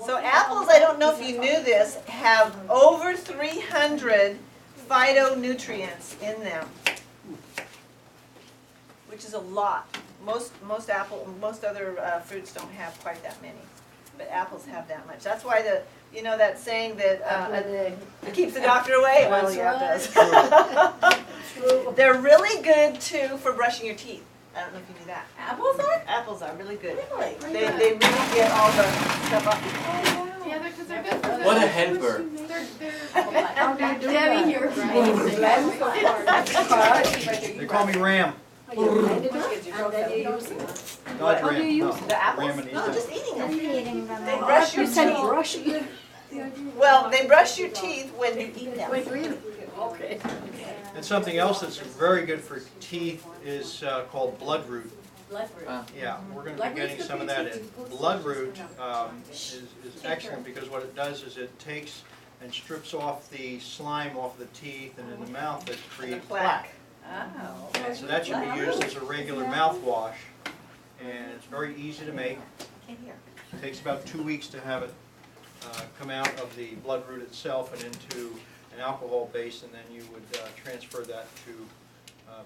So apples, I don't know if you knew this, have over 300 phytonutrients in them, which is a lot. Most other fruits don't have quite that many, but apples have that much. That's why that saying that it keeps the doctor away. Well, yeah, it does. They're really good too for brushing your teeth. I don't know if you knew that. Apples are? Apples are really good. Really? They really get all the stuff off. Yeah, because they're good for What a helper. Debi, you're right. They call me Ram. And then you use it. Not How do Ram. you No. use The apples? Ram and No, eat just them. eating them. Eating them. They brush your You said teeth. brush it. Well, they brush your teeth when you eat them. Wait, really? Okay. And something else that's very good for teeth is called bloodroot. Yeah, we're going to be getting some of that in. Bloodroot is excellent because what it does is it takes and strips off the slime off the teeth and in the mouth that creates plaque. Oh. And so that should be used as a regular mouthwash. And it's very easy to make. Can't hear. It takes about 2 weeks to have it come out of the bloodroot itself and into an alcohol base, and then you would transfer that to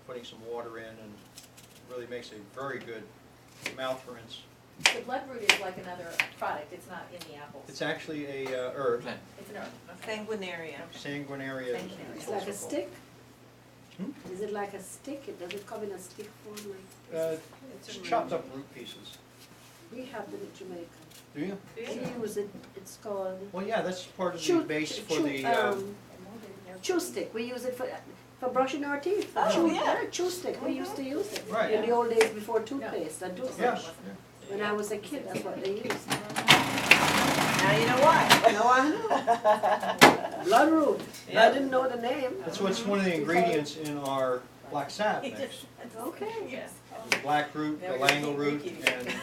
putting some water in, and it really makes a very good mouth rinse. The bloodroot is like another product, it's not in the apples. It's actually a herb. Plant. It's an herb. Sanguinaria. Sanguinaria. Sanguinaria. It's like a stick? Hmm? Is it like a stick? Does it come in a stick form like? It's chopped up root pieces. We have them in Jamaica. Do you? We use it, it's called Well, yeah, that's part of the chew, base for chew, the. chew stick. We use it for brushing our teeth. Oh, chew, yeah. chew stick. We used to use it. Right. In the old days before toothpaste and toothbrush. Yeah. When I was a kid, that's what they used. Now you know why. Now I know. Bloodroot. Yeah. I didn't know the name. That's what's one of the ingredients in our black sap mix. Okay. Yes. The black root, the lango root, and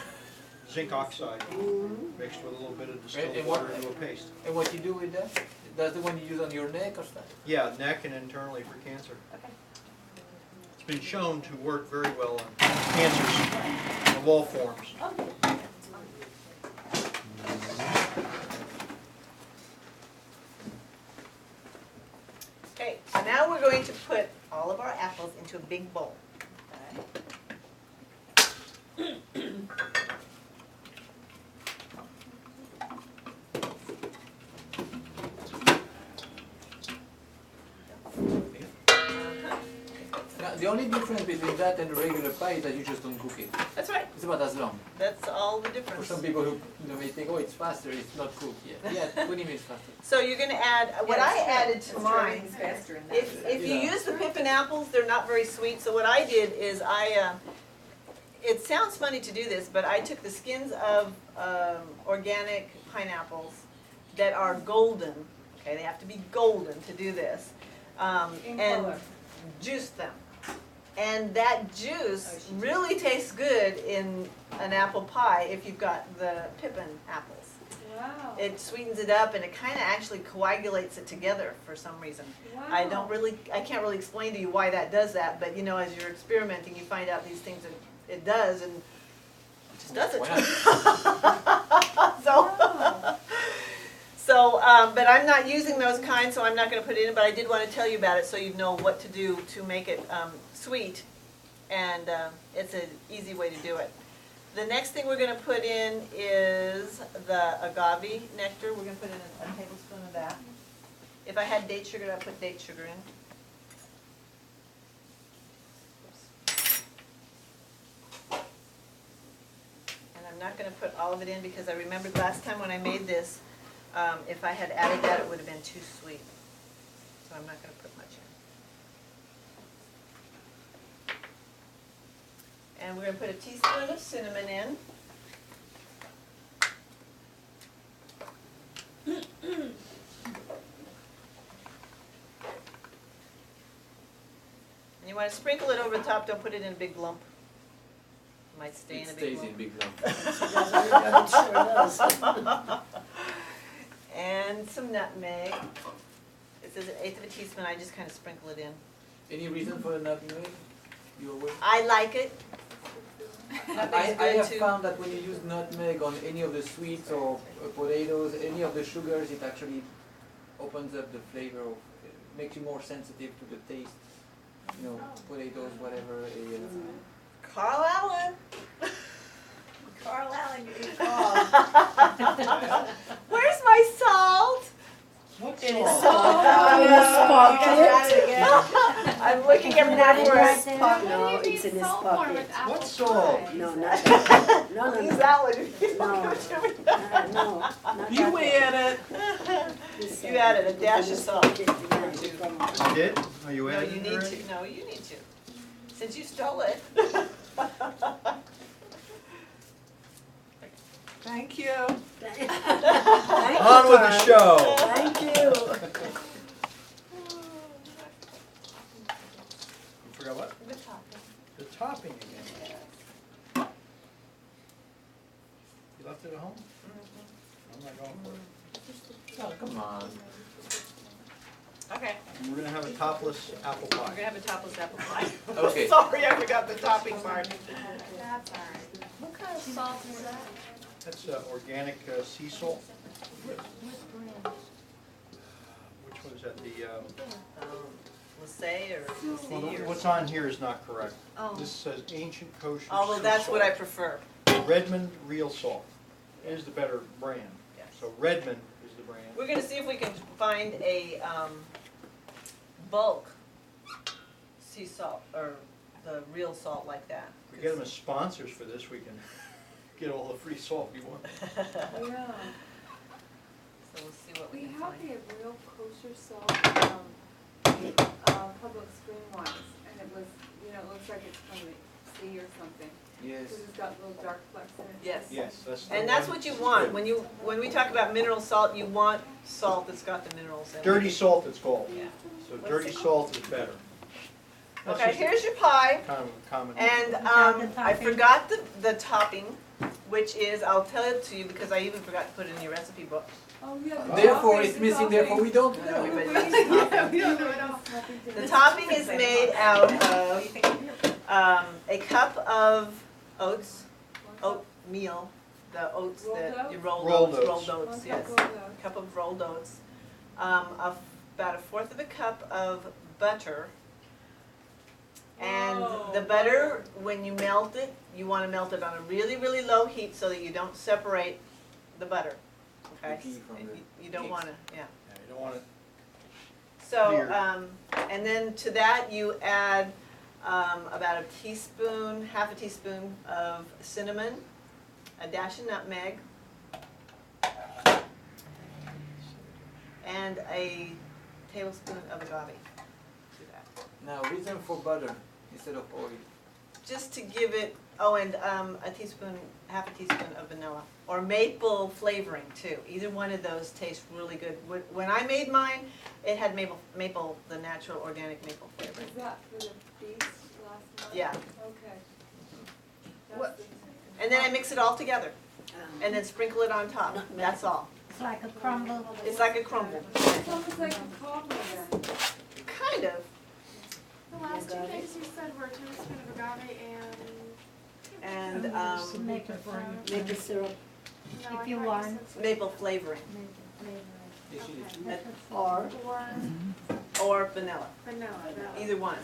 zinc oxide Mhm. mixed with a little bit of distilled And water what- into a paste. And what you do with that? That's the one you use on your neck or something? Yeah, neck and internally for cancer. Okay. It's been shown to work very well on cancers of all forms. Okay, so now we're going to put all of our apples into a big bowl. Now, the only difference between that and a regular pie is that you just don't cook it. That's right. It's about as long. That's all the For difference. some people who may think, oh, it's faster, it's not cooked yet. Yeah, 20 minutes faster. So you're going to add, what I added to mine, It's faster in that. if you Yeah. use the pippin apples, they're not very sweet. So what I did is it sounds funny to do this, but I took the skins of organic pineapples that are golden. Okay, they have to be golden to do this. In And color. juiced them. And that juice really tastes good in an apple pie if you've got the pippin apples. Wow. It sweetens it up and it kind of actually coagulates it together for some reason. I can't really explain to you why that does that, but you know, as you're experimenting, you find out these things that it does, and it just does it. Why not? But I'm not using those kinds, so I'm not going to put it in, but I did want to tell you about it so you know what to do to make it sweet, and it's an easy way to do it. The next thing we're going to put in is the agave nectar. We're going to put in a tablespoon of that. If I had date sugar, I'd put date sugar in. And I'm not going to put all of it in because I remembered last time when I made this, if I had added that, it would have been too sweet. So I'm not going to put much in. And we're going to put a teaspoon of cinnamon in. And you want to sprinkle it over the top, don't put it in a big lump. It might stay It in a big stays lump. in big lump. It sure does. And some nutmeg. It says 1/8 of a teaspoon, I just kind of sprinkle it in. Any reason for the nutmeg? You aware? I like it. Nutmeg's I good have too. found that when you use nutmeg on any of the sweets or potatoes, any of the sugars, it actually opens up the flavor of, makes you more sensitive to the taste. You know, potatoes, whatever. Carl Allen. Carl Allen, you can call. Where's my salt? What's It is salt? salt. I'm looking everywhere for it. No, it's in his pocket. What's salt? No, not that. No, no, Use no. that one. No, no, not You that. added. This, You added a dash of salt. Yeah, from- You did? Are you No, adding you it need already? to, no, you need to. Since you stole it. Thank you. Thank On you, with the Carl. show. Thank you. You forgot what? The topping. The topping again. You left it at home? I'm not going for it. Oh, come on. Okay, And we're gonna have a topless apple we're pie. gonna have a topless apple pie. Okay. Sorry, I forgot the topping part. That's all right. What kind of salt is that? That's organic sea salt. What brand? Which one is that? The, Lassay or well, Lassie or? what's on here is not correct. Oh. This says ancient kosher Although sea that's what I salt. prefer. Redmond real salt is the better brand. Yes. So Redmond is the brand. We're gonna see if we can find a, bulk sea salt, or the real salt like that. If we get them as sponsors for this, we can get all the free salt we want. Yeah, So we'll see what we we can have find. the real kosher salt, public stream ones, and it was, you know, it looks like it's from the sea or something, Yes. because it's got little dark flecks in it. Yes. Yes, that's the And that's one. what you want, when we talk about mineral salt, you want salt that's got the minerals in it. Dirty salt it's called. Yeah. So What's dirty it salt is better. That's Okay, just a here's your pie, kind of common. and, I forgot the topping, which is, I'll tell it to you because I even forgot to put it in your recipe book. Oh, yeah. the Therefore, topping, it's the missing, therefore we don't No, know. we topping. better- Yeah, we don't know at all. The topping is made out of, a cup of oatmeal, the oats that you rolled Rolled oats, oats. rolled oats, yes. Cup of rolled oats, about a fourth of a cup of butter. And the butter, when you melt it, you wanna melt it on a really, really low heat so that you don't separate the butter, okay? The ghee from the You don't cakes. wanna, yeah. Yeah, you don't want it. So, Clear. and then to that you add, about a teaspoon, half a teaspoon of cinnamon, a dash of nutmeg, and a tablespoon of agave to that. Now, reason for butter instead of oil. Just to give it, oh, and a teaspoon, half a teaspoon of vanilla, or maple flavoring too. Either one of those tastes really good. When I made mine, it had maple, the natural organic maple flavoring. Is that for the feast last month? Yeah. Okay. What- That's the- And then I mix it all together, and then sprinkle it on top. That's all. It's like a crumble. It's like a crumble, It's almost like a cobbler then. kind of. The last two things you said were a tablespoon of agave and, And Make it burn. Make the syrup, no, I If you thought you want. said maple flavoring, Yes, it is. okay. or or vanilla, Vanilla, no. either one.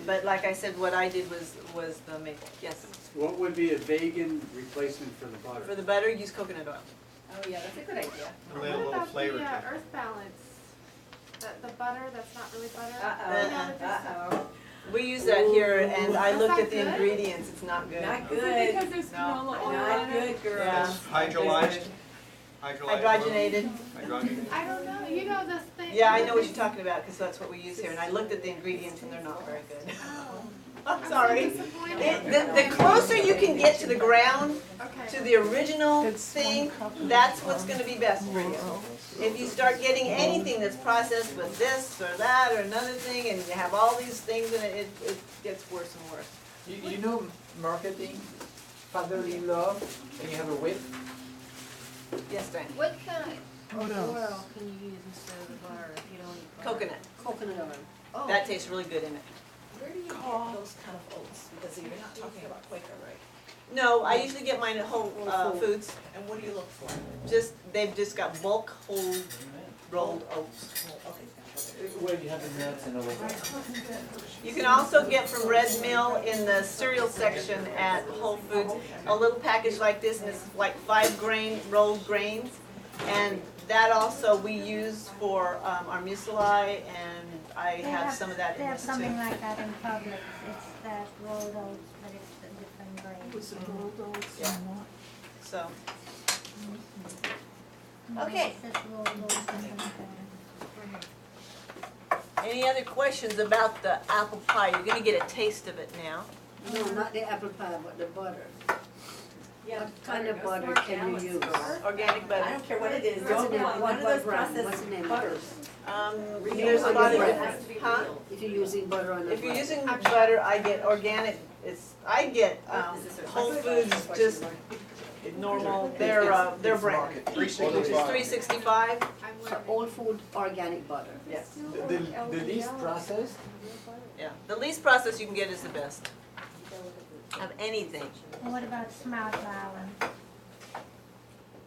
But like I said, what I did was the maple, yes. What would be a vegan replacement for the butter? For the butter, use coconut oil. Oh, yeah, that's a good idea. It'll add a What little about flavor the to it. earth balance? The butter that's not really butter? Uh-oh, You know, the uh-oh. We use that here, and I That's looked not at the good? ingredients, it's not good. Not Is it good, because there's No. canola oil not in it? good, girl. Yeah. It's hydrolyzed. Hydrogenated. Hydrogenated. I don't know, you know this thing. Yeah, I know what you're talking about, because that's what we use here, and I looked at the ingredients, and they're not very good. I'm sorry. Disappointed. The closer you can get to the ground, to Okay. the original thing, that's what's gonna be best for you. If you start getting anything that's processed with this or that or another thing, and you have all these things in it, it gets worse and worse. You know marketing, fatherly love, and you have a whip. Yes, Diane? What kind of oil can you use instead of the butter if you don't eat butter? Coconut, coconut oil. Oh, that tastes really good in it. where do you get those kind of oats? Because you're not talking about Quaker, right? No, I usually get mine at Whole Foods. And what do you look for? They've just got bulk whole rolled oats. Where you have the nuts and all of that. You can also get from Red Mill in the cereal section at Whole Foods a little package like this, and it's like 5 grain rolled grains. And that also we use for our muesli, and I have some of that They in have this something too. like that in Publix. It's that rolled oats, but it's a different grain. With some rolled oats Yeah. and what? So, No, Okay. It's just rolled oats in different grain. any other questions about the apple pie? You're gonna get a taste of it now. No, not the apple pie, but the butter. Yeah, What kind of butter Smart can you balance. use? Organic I butter. don't care what it is, What's the don't name? want What one of those brand? What's processed the name of butters. There's a lot of Real. different, huh? If you're using butter on the If you're bread. using butter, I get organic, I get Whole Foods, just normal, their brand. $3.65. It's $3.65. So all food organic butter. Yes. The least processed, Yeah, the least processed you can get is the best of anything. And what about Smart Balance?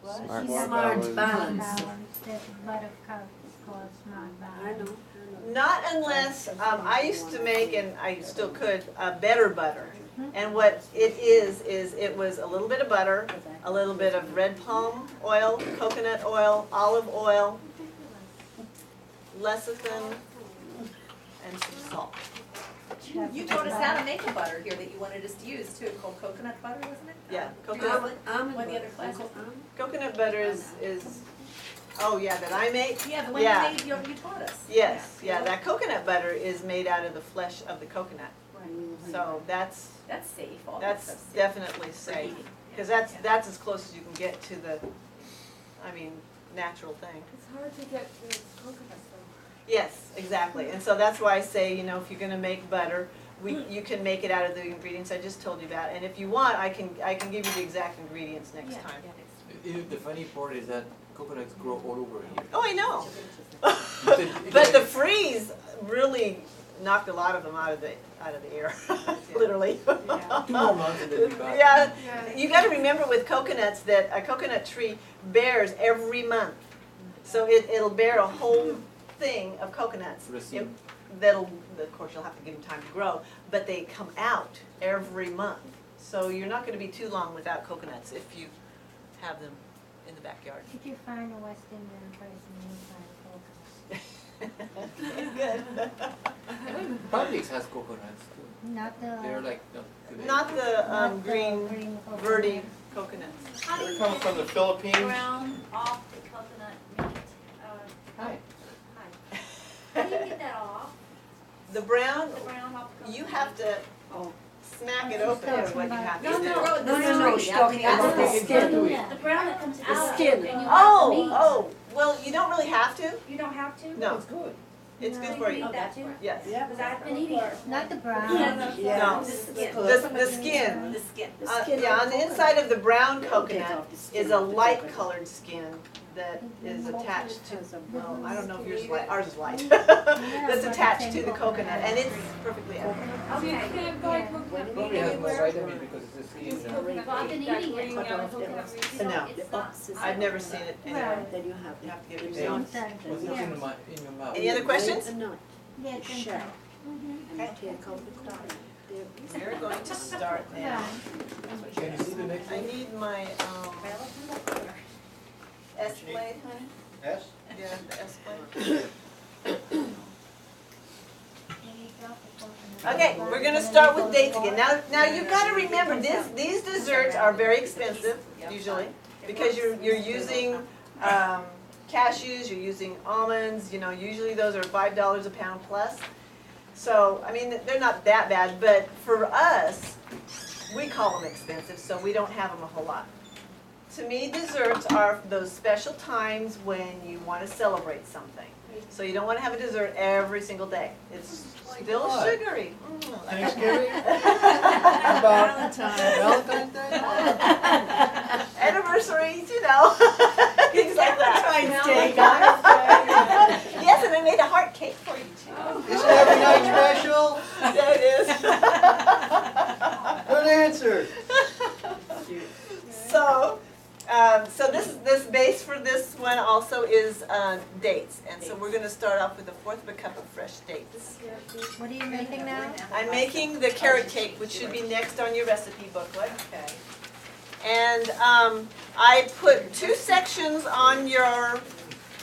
Smart Smart balance. There's butter cup, it's called Smart I Balance. know. Not unless, I used to make, and I still could, better butter. And what it is it was a little bit of butter, a little bit of red palm oil, coconut oil, olive oil, lecithin, and some salt. You taught us how to make a butter here that you wanted us to use too, called coconut butter, wasn't it? Yeah, coconut, Almond One of the other butter. classes. coconut butter is, oh yeah, that I make? Yeah, the one Yeah. you made, you taught us. Yes, yeah, that coconut butter is made out of the flesh of the coconut. So that's safe, all that stuff's safe. definitely safe. Because that's as close as you can get to the, natural thing. It's hard to get the coconuts though. Yes, exactly. And so that's why I say, if you're gonna make butter, you can make it out of the ingredients I just told you about. And if you want, I can give you the exact ingredients next Yeah, time. yeah, the funny part is that coconuts grow all over here. Oh, I know. But the freeze really knocked a lot of them out of the air, literally. 2 more months and then be back. Yeah, you gotta remember with coconuts that a coconut tree bears every month. So it'll bear a whole thing of coconuts. Racine. Of course, you'll have to give them time to grow, but they come out every month. So you're not gonna be too long without coconuts if you have them in the backyard. If you find a West Indian person, you find coconuts. Good. Publix has coconuts too. Not They're the. like, Not the not the green, coconut. verdi coconuts. How do They you come get from the Philippines. brown off the coconut meat? hi. Hi. How do you get that off? The brown, The brown off the coconut? you have to smack it open is what you have to No, do. no, No, she's talking about the skin. The brown that comes out skin. and you have the meat. Oh, well, you don't really have to. You don't have to? No, good. it's No. good You for can you. eat that too? Yes. Because I've been eating it. Not the brown. Yeah. No. The skin. The skin. The skin. The skin Yeah, of on the coconut. inside of the brown Take coconut off the skin is a of the light coconut. colored skin that is attached to, well, I don't know if yours is light, ours is light. Yeah, That's but attached same to the coconut. coconut, and it's perfectly edible. So you can't buy coconut meat Probably has more anywhere? vitamin because it's a skin. Coconut Well, I've been meat, that eating it. green Cut yellow off the- coconut meat. You No. don't- It's not. I've never seen it anywhere. Then you have You have to get it the yourself. Sometimes, What's it yeah. in your mouth? Any other questions? The nut, Yeah, the it's shell, inside. and you take out the coconut. We're going to start now. Can you see the next I one? need my, S blade, honey? Yes? Yeah, the S blade. Okay, we're gonna start with dates again. Now you've gotta remember, these desserts are very expensive, usually, because you're using, cashews, you're using almonds, usually those are $5 a pound plus. So, they're not that bad, but for us, we call them expensive, so we don't have them a whole lot. To me, desserts are those special times when you want to celebrate something. So you don't want to have a dessert every single day. It's still what? sugary. Thanksgiving? How about Valentine's Day? Anniversaries, things like that. Valentine's Day, Yes, and I made a heart cake for you too. Isn't every night special? Yeah, it is. Good answer. this base for this one also is dates, and so we're gonna start off with a fourth of a cup of fresh dates. What are you making now? I'm making the carrot cake, which should be next on your recipe booklet. Okay. And I put 2 sections on your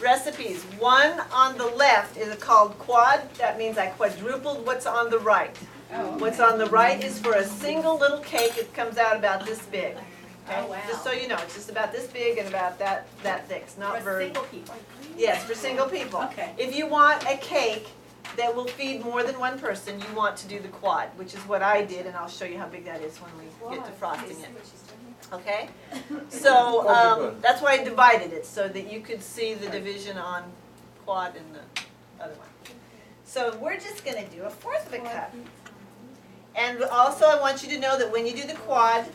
recipes. One on the left is called quad. That means I quadrupled what's on the right. Oh, What's on the right is for a single little cake. It comes out about this big. Okay? Oh, wow. Just so you know, it's just about this big and about that thick. It's not For very. single people. Yes, for single people. Okay. If you want a cake that will feed more than one person, you want to do the quad, which is what I did, and I'll show you how big that is when we get to frosting it. Okay? So that's why I divided it, so that you could see the division on quad and the other one. So we're just going to do a fourth of a cup. And also I want you to know that when you do the quad,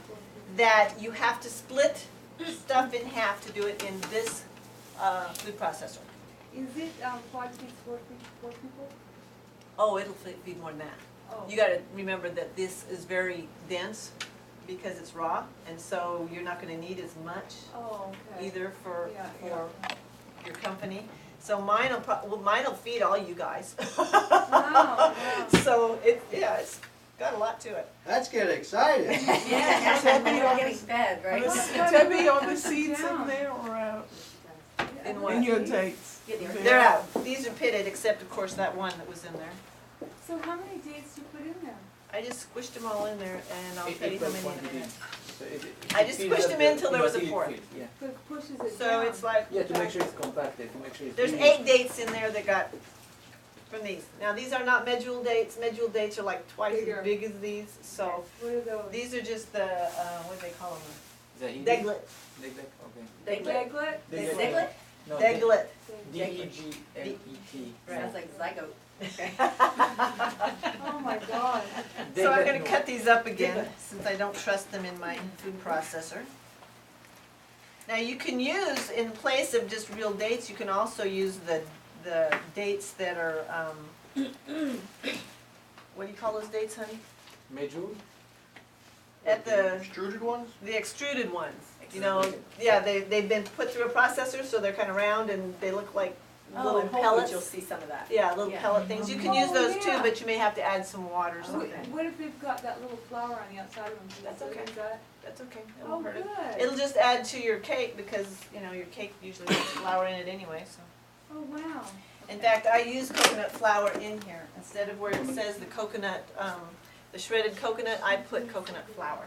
that you have to split stuff in half to do it in this food processor. Is it, quad feeds 4 people? Oh, it'll feed more than that. Oh. You gotta remember that this is very dense because it's raw, and so you're not gonna need as much Oh, okay. either for Yeah, your company. So mine'll feed all you guys. Wow. So it's got a lot to it. That's getting exciting. Yeah, you're getting fed, right? Debbie, are the seeds in there or out? In what? In your dates? They're out. These are pitted, except of course that one that was in there. So how many dates do you put in there? I just squished them all in there, and I'll tell you how many in a minute. So I just squished them in till there was a fourth. Yeah. So it pushes it down. So it's like. Yeah, to make sure it's compacted, to make sure it's. There's 8 dates in there that got from these. Now, these are not medjool dates. Medjool dates are like twice Bigger. as big as these. So What are those? these are just the, what do they call them? Zahidi? Deglet. Okay. Deglet. Deglet? Deglet? No, Deglet. D-E-G-L-E-T. Sounds like zygote. Okay. Oh my God. So I'm going to cut these up again since I don't trust them in my food processor. Now you can use, in place of just real dates, you can also use the dates that are, what do you call those dates, honey? Medjool? At the Extruded ones? extruded ones. You know, yeah, they've been put through a processor, so they're kind of round and they look like little Oh, in Whole pellets. Foods, you'll see some of that. Yeah, little Yeah. pellet things. You can use Oh, those too, yeah. but you may have to add some water or something. What if they've got that little flour on the outside of them? Can That's you okay. use that? That's okay. It Oh, won't hurt it. good. It'll just add to your cake because, you know, your cake usually has flour in it anyway, so. Oh, wow. In fact, I use coconut flour in here. Instead of where it says the coconut, the shredded coconut, I put coconut flour.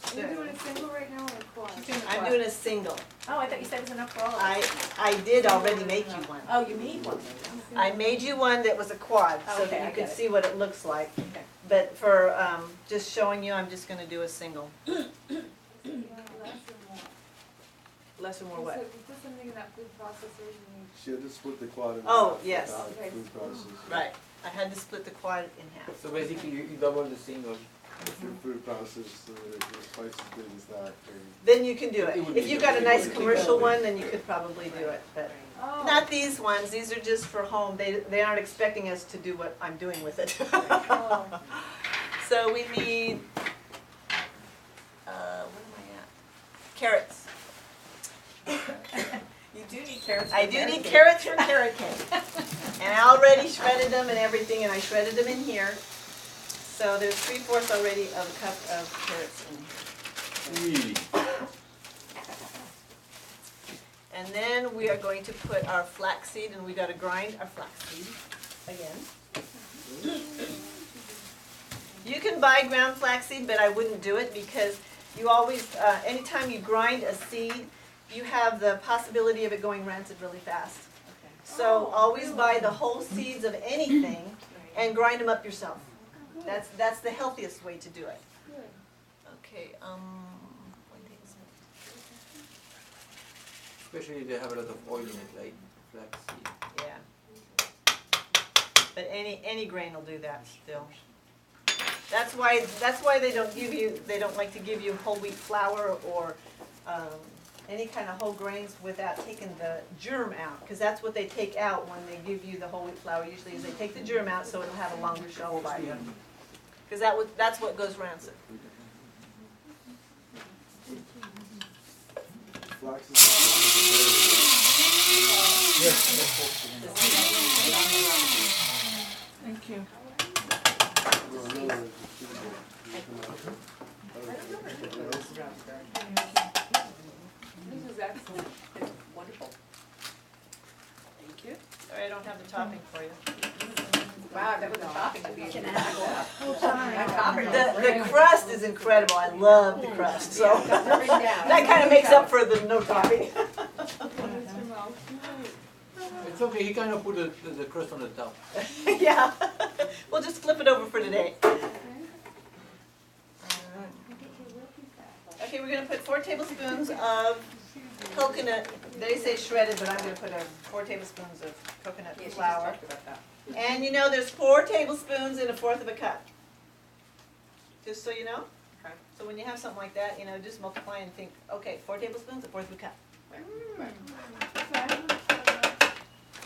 Are you doing a single right now or a quad? I'm doing a single. Oh, I thought you said it was enough for all of us. I did already make you one. Oh, you made one. I made you one that was a quad, so Okay, that I you could get it. see what it looks like. Okay. But for just showing you, I'm just gonna do a single. Yeah, less or more. Less or more So what? if you put something in that food processor, you She had to split the quad in Oh, half yes. without Okay. food process. Right, I had to split the quad in half. So basically you double the single. If your food process is twice as big as that, then Then you can do It it. would If be you've got a good. nice It would be commercial good. one, then you could probably do it, but Oh. not these ones. These are just for home. They aren't expecting us to do what I'm doing with it. Oh. So we need, what am I at? Carrots. You do need carrots. I do need carrots for carrot cake. And I already shredded them and everything, and I shredded them in here. So there's 3/4 already of a cup of carrots in here. really, And then we are going to put our flaxseed, and we gotta grind our flaxseed again. You can buy ground flaxseed, but I wouldn't do it because you always, anytime you grind a seed, you have the possibility of it going rancid really fast. So always buy the whole seeds of anything and grind them up yourself. That's the healthiest way to do it. Good. Okay, what is it? Especially if they have a lot of oil in it, like flaxseed. Yeah. But any grain will do that still. That's why they don't like to give you whole wheat flour or any kind of whole grains without taking the germ out, because that's what they take out when they give you the whole wheat flour. Usually is they take the germ out so it'll have a longer shelf life. Because that's what goes rancid. flax is Thank you. This is excellent. It's wonderful. Thank you. Sorry, I don't have the topping for you. Wow, that was a topping to be. Oh, sorry. The crust is incredible. I love the crust, so that kind of makes up for the no topping. It's okay, he kind of put the crust on the top. Yeah, we'll just flip it over for today. Okay, we're gonna put 4 tablespoons of coconut, they say shredded, but I'm gonna put 4 tablespoons of coconut flour. And you know, there's 4 tablespoons in 1/4 of a cup. Just so you know. Okay. So when you have something like that, you know, just multiply and think, okay, 4 tablespoons, 1/4 of a cup.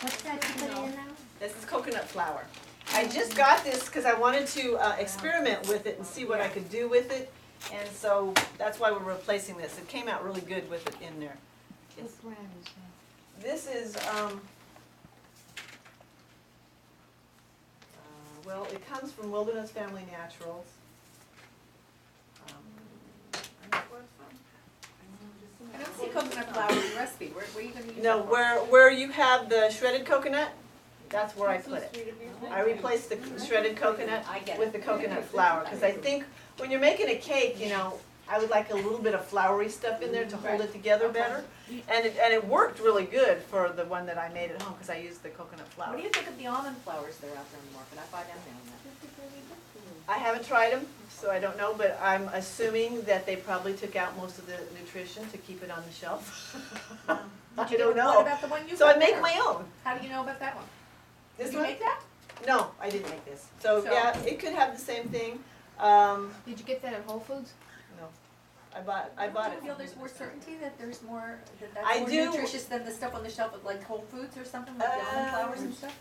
What's that you put in now? This is coconut flour. I just got this because I wanted to experiment with it and see what I could do with it. And so that's why we're replacing this. It came out really good with it in there. What brand is that? This is, well, it comes from Wilderness Family Naturals. I don't see coconut flour in the recipe. Where are you going to use No, that for? where you have the shredded coconut, that's where I put it. I replaced the shredded coconut I get it. with the coconut flour, because I think when you're making a cake, you know, I would like a little bit of floury stuff in there to hold it together better. And it worked really good for the one that I made at home, because I used the coconut flour. What do you think of the almond flours that are out there in the market? I buy them now and then. I haven't tried them, so I don't know, but I'm assuming that they probably took out most of the nutrition to keep it on the shelf. I don't What know. about the one you So I got make there? my own. How do you know about that one? This Did you one? make that? No, I didn't make this. So So- yeah, it could have the same thing. Did you get that at Whole Foods? No, I bought Do it. you feel there's more certainty that there's more, that I that's more do. nutritious than the stuff on the shelf at like Whole Foods or something, like the almond flours and stuff?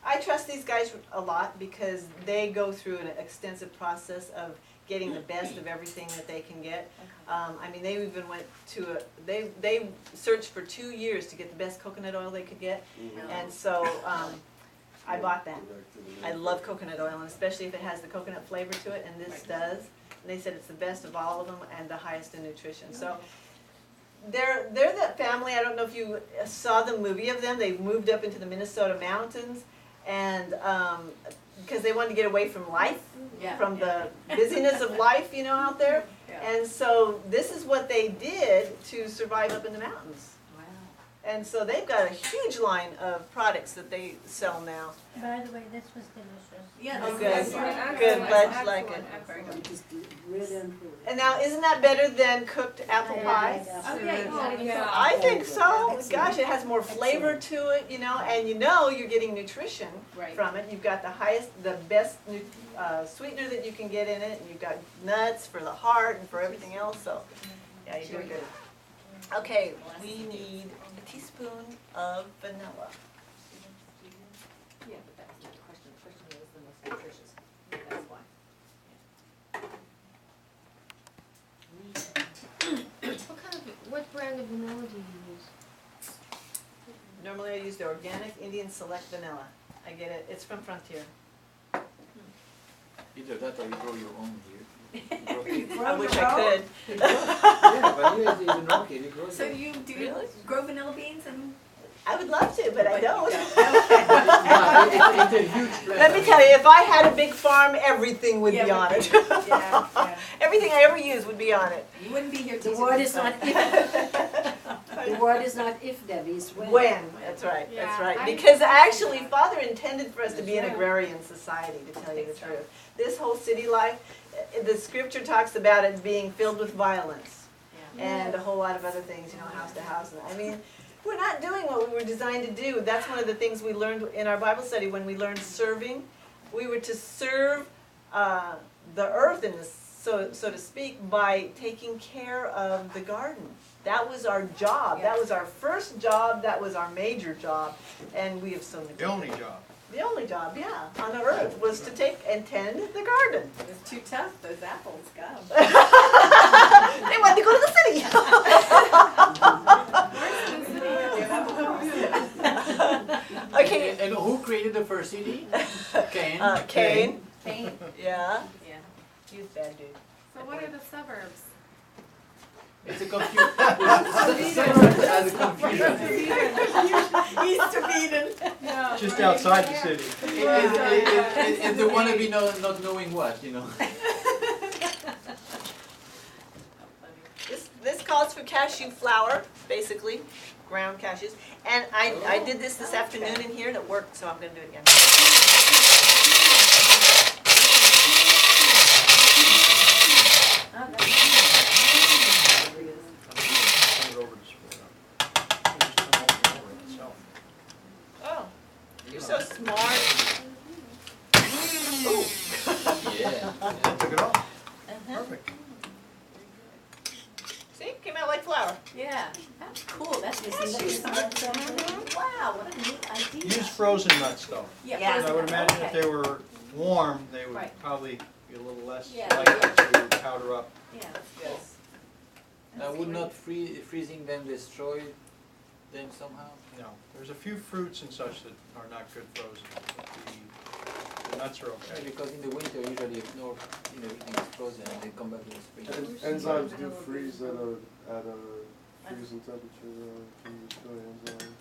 I trust these guys a lot because they go through an extensive process of getting the best of everything that they can get. I mean, they even went to they searched for 2 years to get the best coconut oil they could get, and so I bought that. I love coconut oil, and especially if it has the coconut flavor to it, and this does. And they said it's the best of all of them and the highest in nutrition. So they're that family. I don't know if you saw the movie of them. They've moved up into the Minnesota mountains, and because they wanted to get away from life, from the busyness of life, you know, out there. And so this is what they did to survive up in the mountains. And so they've got a huge line of products that they sell now. By the way, this was delicious. Yeah, Oh, that's good. Good, glad you like it. And now, isn't that better than cooked apple pie? I think so. Gosh, it has more flavor to it, you know, and you know you're getting nutrition from it. You've got the best sweetener that you can get in it, and you've got nuts for the heart and for everything else, so yeah, you're doing good. Okay, we need a teaspoon of vanilla. Yeah, but that's not the question. The question is the most nutritious. That's why. What brand of vanilla do you use? Normally I use the organic Indian Select vanilla. I get it, it's from Frontier. Either that or you grow your own here. I wish I could. Yeah, vanilla is even okay, you grow So your own. you do Really? grow vanilla beans and? I would love to, but I don't. Yeah, it's a huge plant. Let me tell you, if I had a big farm, everything would be on it. Yeah. Everything I ever use would be on it. You wouldn't be here The teaching word us is not stuff. if. The word is not if, Debbie, it's when. When, that's right, that's Yeah, right. I- Because actually, Father intended for us to be an agrarian society, to tell you the truth. This whole city life, the scripture talks about it being filled with violence. And a whole lot of other things, you know, house to house. I mean, we're not doing what we were designed to do. That's one of the things we learned in our Bible study when we learned serving. We were to serve the earth, so to speak, by taking care of the garden. That was our job. That was our first job. That was our major job. And we have so neglected. The only job. The only job, yeah, on the earth was to take and tend the garden. It was too tough, those apples, got 'em. They wanted to go to the city. And who created the first CD? Cain. Cain, Paint, yeah, yeah. he's a bad dude. So what are the suburbs? It's a confusion. As a confusion. East of Eden. No. Just outside the city. It's the wannabe not knowing what, you know. This calls for cashew flour, basically, ground cashews. And I did this afternoon in here and it worked, so I'm gonna do it again. Oh, you're so smart. Ooh. Yeah. Took it off. Perfect. See, came out like flour. Yeah, that's cool, that's cashews. Wow, what a neat idea. Use frozen nuts though. Yeah, Yeah. I would imagine if okay. they were warm, they would Right. probably be a little less Yeah. likely to powder up. Yeah, that's good. Would not freezing them destroy them somehow? No, there's a few fruits and such that are not good frozen. But the nuts are Yeah, okay. because in the winter usually everything is frozen and they come back in the spring. Enzymes do freeze at a freezing temperature, can you destroy enzymes?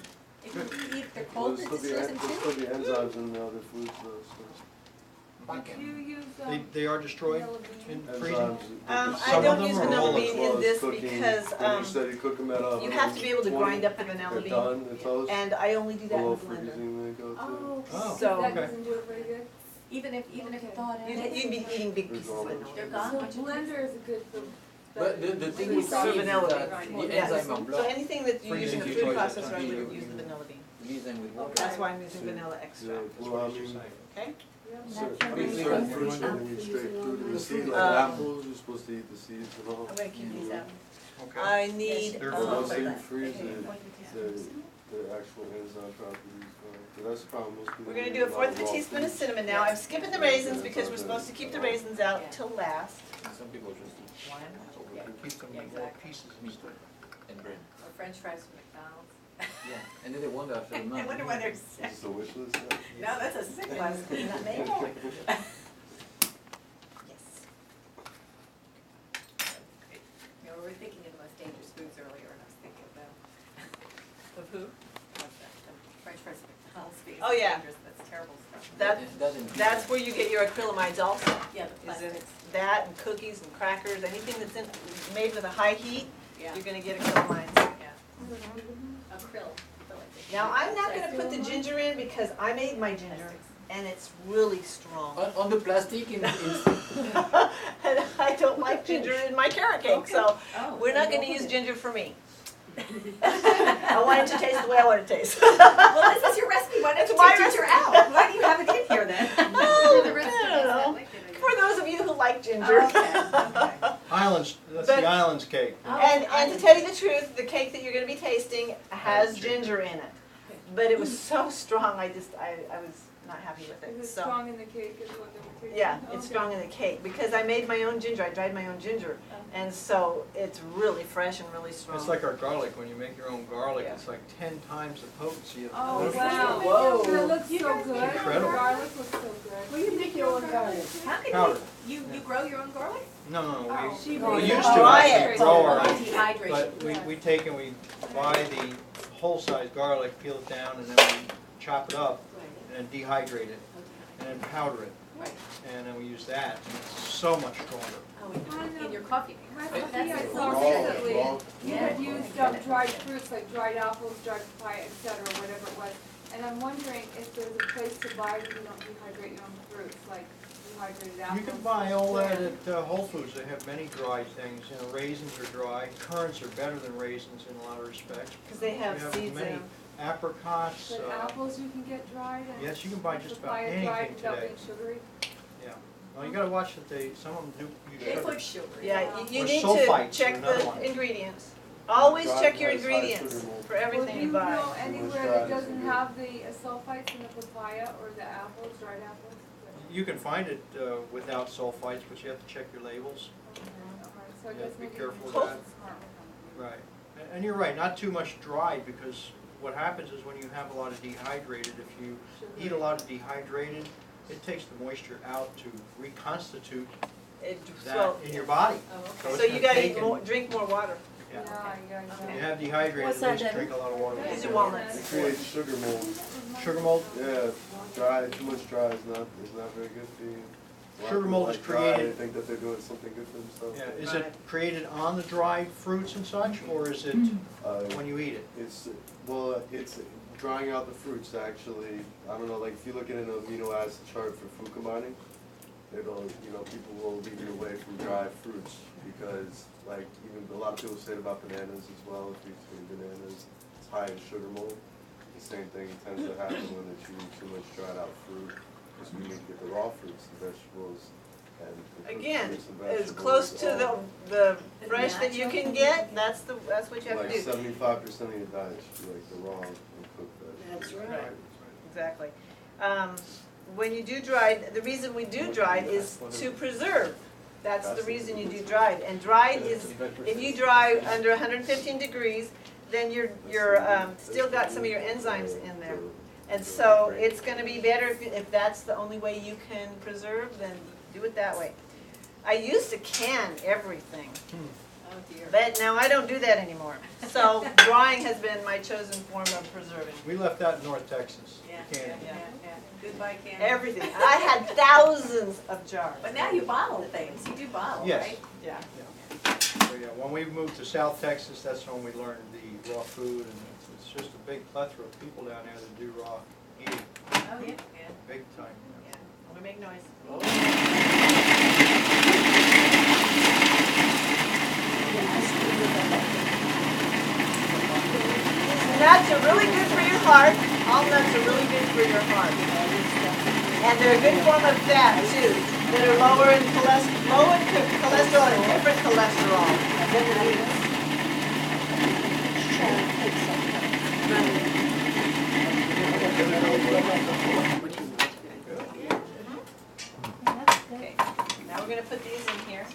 If you eat the cold, it There's destroys them still too? be enzymes in the other foods though, so. Do you use, They are destroyed in freezing? Enzymes. I Some of don't them use are vanilla all bean in this because When you said you cook them at you have to be able to grind up the vanilla They're bean. done, it's all And I only do that in below the blender. freezing they go to. Oh, So- that okay. doesn't do it very good? Even if you thought it. You'd be eating big pieces of They're vanilla. gone, So don't you? blender is a good food. But the thing We with saw seeds is vanilla that bean. the Yes. enzyme are So blocked. anything that you use in a Freezing food destroys it. processor, I would use the vanilla bean. Leave them with water. That's why I'm using See. vanilla Yeah, extract, well, I mean, okay? certain fruits when you straight through to the seed, like apples, you're supposed to eat the seeds and all. I'm gonna keep these out. Okay. I need, They're But once you um, freeze it, the actual enzyme properties go. So that's the problem most people. we're gonna eat do a lot fourth of a raw teaspoon of foods. cinnamon now. I'm skipping the raisins because we're supposed to keep the raisins out till last. And some people just eat Keep them in more pieces instead. and bread. Or French fries from McDonald's. Yeah, and then they wonder after a I month. wonder why they're Is sick. this a wish list? Yeah? No, that's a sick one. Not me. Yes. You know, we were thinking of the most dangerous foods earlier, and I was thinking of Of who? the French fries from McDonald's being Oh, yeah. dangerous. That's terrible stuff. That's where you get your acrylamides also. Yeah, the Is in plastics. that and cookies and crackers, anything that's made with a high heat, Yeah, you're gonna get acrylamides. yeah. Acryl. Now, I'm not gonna put the ginger in because I made my ginger and it's really strong. On the plastic in And I don't like ginger in my carrot cake, so Oh. we're not gonna use ginger for me. I want it to taste the way I want it to taste. Well, this is your recipe, why don't It's you my take ginger recipe. out? Why do you have it in here then? Oh, For the rest I of don't us, I know. like it. For those of you who like ginger. Okay. Islands, that's But- the islands cake. And to tell you the truth, the cake that you're gonna be tasting has ginger in it. But it was so strong, I was not happy with Is it, it so. strong in the cake is what they're tasting? Yeah, it's Okay. strong in the cake, because I made my own ginger, I dried my own ginger, and so it's really fresh and really strong. It's like our garlic, when you make your own garlic, Yeah. it's like 10 times the potency of. Oh, the wow. Whoa. But it looks so good. Incredible. The garlic looks so good. Well, you make your own garlic. How can Powder. you grow your own garlic? No, Oh, she we made used it. to, Buy we it. grow our own. Dehydration. But we take and we buy the whole-size garlic, peel it down, and then we chop it up, and then dehydrate it, and then powder it. Right. And then we use that, and it's so much stronger. Oh, in your coffee maker. Recipe I That's saw Raw, recently, raw. you had used dried fruits like dried apples, dried papaya, etc., whatever it was. And I'm wondering if there's a place to buy that you don't dehydrate your own fruits, like dehydrated apples. You can buy all that at Whole Foods. They have many dry things. You know, raisins are dry. Currants are better than raisins in a lot of respects. Because they have We have seeds in many them. apricots. But apples you can get dried and. Yes, you can buy just about papaya anything dried without today. being sugary. Yeah. Well, you gotta watch that some of them do use They sugar. put sugar. Yeah, you Or need to sulfites are check another one. the ingredients. Always Dried check your has high ingredients sugar mold. for everything Well, you do you buy. know anywhere that doesn't have the sulfites in the papaya or the apples, dried apples? You can find it without sulfites, but you have to check your labels. Okay, so I You guess have to be maybe careful we with should that. smart with them. Right. And you're right, not too much dried, because what happens is when you have a lot of dehydrated, if you eat a lot of dehydrated, it takes the moisture out to reconstitute that in your body. So it's you gonna gotta take eat more, drink more water. Yeah. Yeah. If you have dehydrated, at least drink a lot of water. These are walnuts. It creates sugar mold. Sugar mold? Yeah, dry, too much dry is not very good for you. A lot of Sugar people mold is like dry, created- They think that they're doing something good for themselves. Yeah, is it created on the dried fruits and such, or is it when you eat it? It's drying out the fruits actually. I don't know, like if you look at an amino acid chart for food combining, it'll, people will leave it away from dry fruits because like even a lot of people say it about bananas as well. If you eat bananas, it's high in sugar mold. The same thing tends to happen when you eat too much dried out fruit because we need to get the raw fruits, the vegetables, and the Again, fruits and as vegetables close to all- the fresh that you can get, that's what you have to Like do. 75% of your diet should be like the raw and cooked vegetables. That's right. Exactly. When you do dried, the reason we do dried is to preserve. That's the reason you do dried. And dried is, if you dry under 115 degrees, then you're still got some of your enzymes in there. And so it's going to be better if that's the only way you can preserve, then do it that way. I used to can everything, but now I don't do that anymore. So drying has been my chosen form of preserving. We left that in North Texas. Candy. Goodbye candy. Everything. I had thousands of jars. But now you bottle things, you do bottle, Yes. right? Yeah. So yeah, when we moved to South Texas, that's when we learned the raw food, and it's just a big plethora of people down there that do raw eating, Oh, yeah. big time. Yeah. We make noise. Nuts are really good for your heart. All nuts are really good for your heart. And they're a good form of fat too, that are lower in cholesterol and different cholesterol than the meats. Okay, now we're going to put these in here.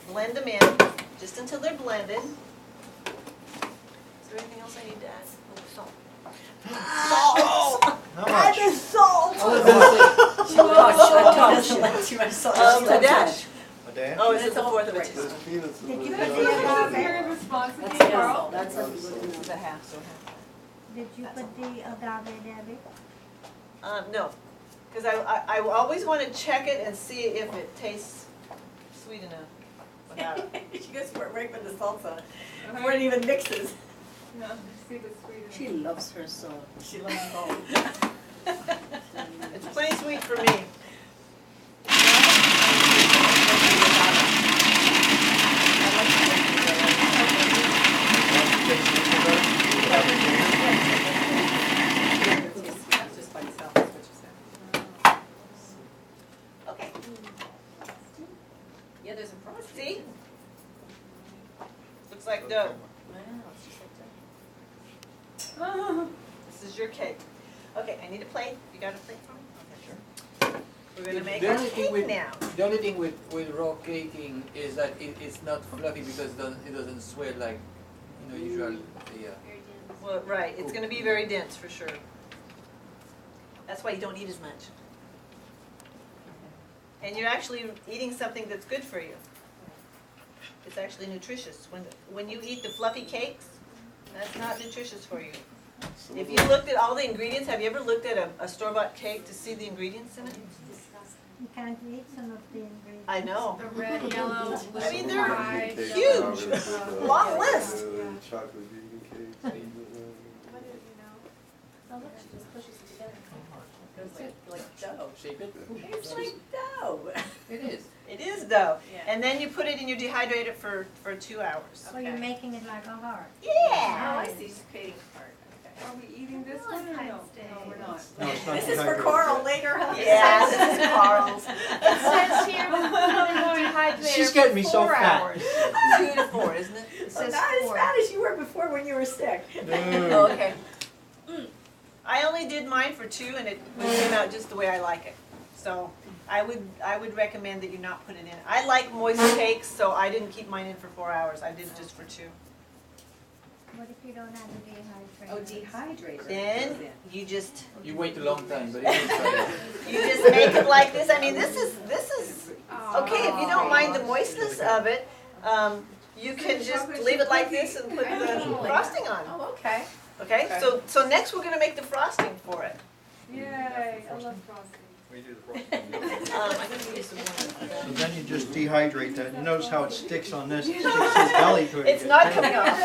Blend them in, just until they're blended. Is there anything else I need to add? Oh, salt. Salt! How much? Add the salt! Too much salt. A dash. A dash? Oh, is it the 4th of a There's teaspoon? peanuts in Did you the put jar. the agave? Very responsive, That's Carl. That's a This is a half, so half. Did you put the agave, Debbie? No, because I always want to check it and see if it tastes sweet enough without it. She goes for it right when the salt's on, before it even mixes. Yeah, see the sweet. She loves her salt. She loves salt. It's plenty sweet for me. Just by itself, is what you said. Okay, Yeah, there's a process. see? Looks like dough. Wow, it's just like that. This is your cake. Okay, I need a plate. You got a plate for me? Okay, sure. We're going to make The our only thing cake with- now. The only thing with raw caking is that it's not fluffy because it doesn't swell like, usual, yeah. Well, right, it's going to be very dense for sure. That's why you don't eat as much. And you're actually eating something that's good for you. It's actually nutritious. When you eat the fluffy cakes, that's not nutritious for you. If you looked at all the ingredients, have you ever looked at a store-bought cake to see the ingredients in it? You can't eat some of the ingredients. I know. The red, yellow, I mean, blue, they're white. huge. Long list. Chocolate vegan cakes. What is, you know? Oh, look, she just pushes it together. It goes like dough. Shape it? It's like dough. It is. It is dough. Yeah. And then you put it in your dehydrator for 2 hours. So you're making it like a heart. Oh, Yeah. I see, she's creating a heart. Okay. Are we eating this one or no? No, we're not. No, it's not This is for dehydrated. Carl later, huh? Yeah, this is Carl's. It says here to put it in the dehydrator She's getting me for so 4 fat. hours. 2 to 4, isn't it? It Well, says not as 4. bad as you were before when you were sick. No. Oh, okay. I only did mine for 2 and it came out just the way I like it. So I would recommend that you not put it in. I like moist cakes, so I didn't keep mine in for 4 hours. I did it just for 2. What if you don't have a dehydrator? Oh, dehydrator. Then you just, You wait a long time, but it is better. you just make it like this. I mean, this is, okay, if you don't mind the moistness of it, you can just leave it like this and put the frosting on. Oh, okay. Okay, so next we're gonna make the frosting for it. Yay, I love frosting. We do the frosting. I'm gonna use some more. So then you just dehydrate that. You notice how it sticks on this, it sticks to the belly to it. It's not coming off.